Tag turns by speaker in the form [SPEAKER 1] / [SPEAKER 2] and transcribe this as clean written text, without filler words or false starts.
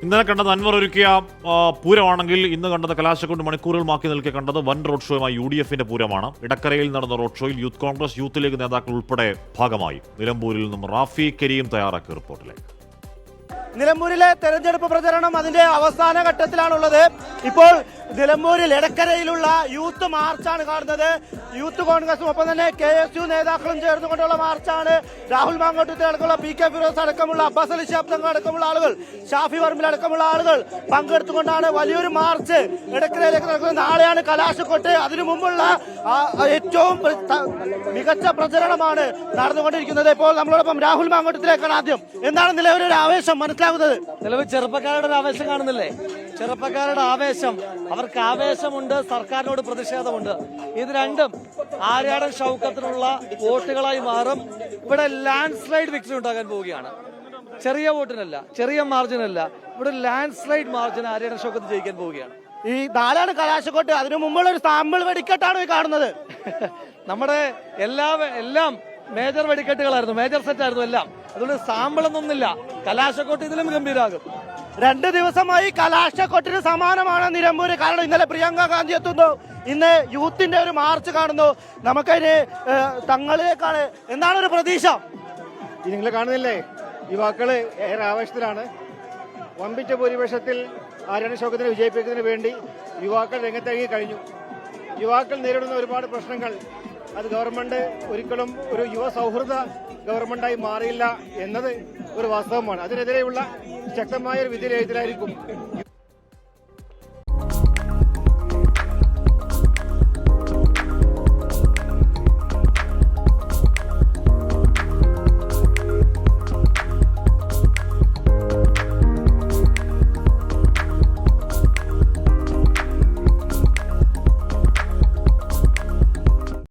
[SPEAKER 1] ഇന്നലെ കണ്ടത് അൻവർ ഒരുക്കിയ പൂരമാണെങ്കിൽ ഇന്ന് കണ്ടത് കലാശക്കൊണ്ട് മണിക്കൂറുകൾ മാക്കി നിൽക്കെ കണ്ടത് വൻ റോഡ് ഷോയുമായി UDFന്റെ പൂരമാണ്. ഇടക്കരയിൽ നടന്ന റോഡ് ഷോയിൽ യൂത്ത് കോൺഗ്രസ്, യൂത്ത് ലീഗ് നേതാക്കൾ ഉൾപ്പെടെ ഭാഗമായി. നിലമ്പൂരിൽ നിന്നും റാഫി കരീം തയ്യാറാക്കിയ റിപ്പോർട്ടിലേക്ക്.
[SPEAKER 2] നിലമ്പൂരിലെ തെരഞ്ഞെടുപ്പ് പ്രചരണം അതിന്റെ അവസാന ഘട്ടത്തിലാണുള്ളത്. ഇപ്പോൾ നിലമ്പൂരിൽ എടക്കരയിലുള്ള യൂത്ത് മാർച്ചാണ് കാണുന്നത്. യൂത്ത് കോൺഗ്രസും ഒപ്പം തന്നെ KSU നേതാക്കളും ചേർന്നുകൊണ്ടുള്ള മാർച്ചാണ്. രാഹുൽ മാങ്കോട്ടത്തിൽ അടക്കമുള്ള PK ഫിറോസ് അടക്കമുള്ള അബ്ബാസ് അലി ശിഹാബ് തങ്ങൾ അടക്കമുള്ള ആളുകൾ, ഷാഫി വർമിൽ അടക്കമുള്ള ആളുകൾ പങ്കെടുത്തുകൊണ്ടാണ് വലിയൊരു മാർച്ച് എടക്കരയിലേക്ക് നടക്കുന്നത്. നാളെയാണ് കലാശക്കൊട്ട്. അതിനു മുമ്പുള്ള ഏറ്റവും മികച്ച പ്രചരണമാണ് നടന്നുകൊണ്ടിരിക്കുന്നത്. ഇപ്പോൾ നമ്മളോടൊപ്പം രാഹുൽ മാങ്കോട്ടത്തിലേക്കാണ്. ആദ്യം എന്താണ് നിലവിലൊരു ആവേശം മനസ്സിലാകുന്നത്?
[SPEAKER 3] നിലവിൽ ചെറുപ്പക്കാരുടെ ഒരു ആവേശം കാണുന്നില്ലേ? ചെറുപ്പക്കാരുടെ ആവേശം, അവർക്ക് ആവേശമുണ്ട്, സർക്കാരിനോട് പ്രതിഷേധമുണ്ട്. ഇത് രണ്ടും ആര്യാടൻ ഷൗക്കത്തിനുള്ള വോട്ടുകളായി മാറും. ഇവിടെ ലാൻഡ് സ്ലൈഡ് വിക്ടറി ഉണ്ടാകാൻ പോവുകയാണ്. ചെറിയ വോട്ടിനല്ല, ചെറിയ മാർജിനല്ല, ഇവിടെ land slide margin Aryadan Shoukath ജയിക്കാൻ പോവുകയാണ്.
[SPEAKER 2] ഈ നാലാണ് കലാശക്കൊട്ട്. അതിനു മുമ്പുള്ള ഒരു സാമ്പിൾ വെടിക്കെട്ടാണ് ഈ കാണുന്നത്.
[SPEAKER 3] നമ്മുടെ എല്ലാം മേജർ വെടിക്കെട്ടുകളായിരുന്നു, മേജർ സെറ്റ് ആയിരുന്നു എല്ലാം. അതുകൊണ്ട് സാമ്പിളൊന്നുമില്ല. കലാശക്കൊട്ട് ഇതിലും ഗംഭീരാകും.
[SPEAKER 2] 2 ദിവസമായി കലാശക്കൊട്ടിന് സമാനമാണ് നിലമ്പൂര്. കാരണം ഇന്നലെ പ്രിയങ്ക ഗാന്ധി എത്തുന്നു, ഇന്ന് യൂത്തിന്റെ ഒരു മാർച്ച് കാണുന്നു. നമുക്കതിന് തങ്ങളിലേക്കാണ്. എന്താണ് ഒരു പ്രതീക്ഷ?
[SPEAKER 4] നിങ്ങൾ കാണുന്നില്ലേ, യുവാക്കള് ഏറെ ആവേശത്തിലാണ്. വമ്പിച്ച ഭൂരിപക്ഷത്തിൽ ആര്യാടൻ ഷൗക്കത്തിനെ വിജയിപ്പിക്കുന്നതിന് വേണ്ടി യുവാക്കൾ രംഗത്തിറങ്ങി കഴിഞ്ഞു. യുവാക്കൾ നേരിടുന്ന ഒരുപാട് പ്രശ്നങ്ങൾ, അത് ഗവൺമെന്റ് ഒരിക്കലും ഒരു യുവ സൗഹൃദ ഗവൺമെന്റായി മാറിയില്ല എന്നത് ഒരു വാസ്തവമാണ്. അതിനെതിരെയുള്ള ശക്തമായ ഒരു വിധിയിലെഴുത്തിലായിരിക്കും